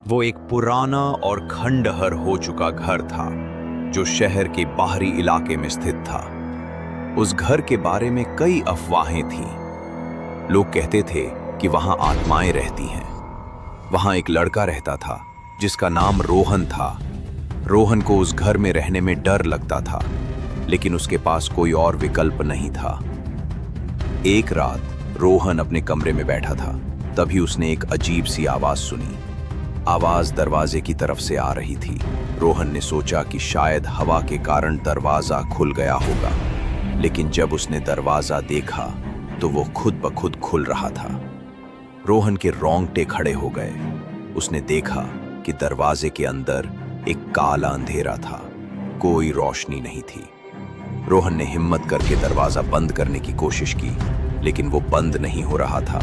वो एक पुराना और खंडहर हो चुका घर था जो शहर के बाहरी इलाके में स्थित था। उस घर के बारे में कई अफवाहें थीं। लोग कहते थे कि वहां आत्माएं रहती हैं। वहां एक लड़का रहता था जिसका नाम रोहन था। रोहन को उस घर में रहने में डर लगता था, लेकिन उसके पास कोई और विकल्प नहीं था। एक रात रोहन अपने कमरे में बैठा था, तभी उसने एक अजीब सी आवाज सुनी। आवाज दरवाजे की तरफ से आ रही थी। रोहन ने सोचा कि शायद हवा के कारण दरवाजा खुल गया होगा, लेकिन जब उसने दरवाजा देखा तो वो खुद ब खुद खुल रहा था। रोहन के रोंगटे खड़े हो गए। उसने देखा कि दरवाजे के अंदर एक काला अंधेरा था, कोई रोशनी नहीं थी। रोहन ने हिम्मत करके दरवाजा बंद करने की कोशिश की, लेकिन वो बंद नहीं हो रहा था।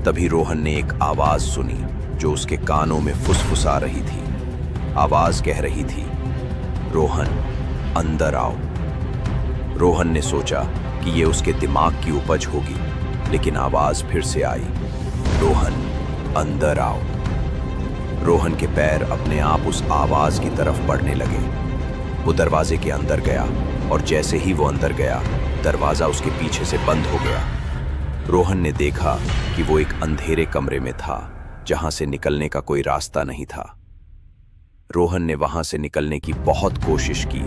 तभी रोहन ने एक आवाज सुनी जो उसके कानों में फुसफुसा रही थी। आवाज कह रही थी, रोहन, अंदर आओ। रोहन ने सोचा कि ये उसके दिमाग की उपज होगी, लेकिन आवाज फिर से आई, रोहन, अंदर आओ। रोहन के पैर अपने आप उस आवाज की तरफ बढ़ने लगे। वो दरवाजे के अंदर गया और जैसे ही वो अंदर गया, दरवाजा उसके पीछे से बंद हो गया। रोहन ने देखा कि वो एक अंधेरे कमरे में था जहां से निकलने का कोई रास्ता नहीं था। रोहन ने वहां से निकलने की बहुत कोशिश की,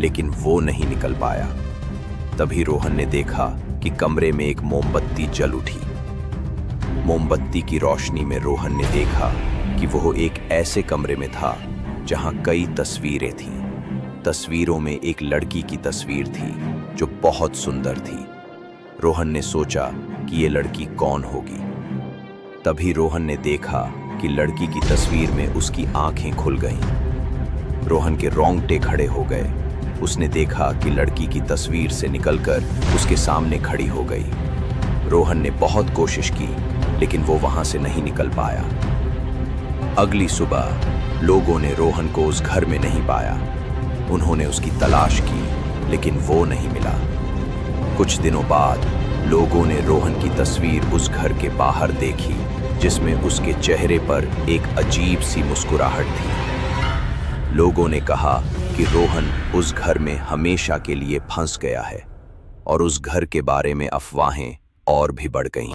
लेकिन वो नहीं निकल पाया। तभी रोहन ने देखा कि कमरे में एक मोमबत्ती जल उठी। मोमबत्ती की रोशनी में रोहन ने देखा कि वो एक ऐसे कमरे में था जहां कई तस्वीरें थीं। तस्वीरों में एक लड़की की तस्वीर थी जो बहुत सुंदर थी। रोहन ने सोचा कि ये लड़की कौन होगी। तभी रोहन ने देखा कि लड़की की तस्वीर में उसकी आंखें खुल गईं। रोहन के रोंगटे खड़े हो गए। उसने देखा कि लड़की की तस्वीर से निकलकर उसके सामने खड़ी हो गई। रोहन ने बहुत कोशिश की, लेकिन वो वहां से नहीं निकल पाया। अगली सुबह लोगों ने रोहन को उस घर में नहीं पाया। उन्होंने उसकी तलाश की, लेकिन वो नहीं मिला। कुछ दिनों बाद लोगों ने रोहन की तस्वीर उस घर के बाहर देखी, जिसमें उसके चेहरे पर एक अजीब सी मुस्कुराहट थी। लोगों ने कहा कि रोहन उस घर में हमेशा के लिए फंस गया है, और उस घर के बारे में अफवाहें और भी बढ़ गईं।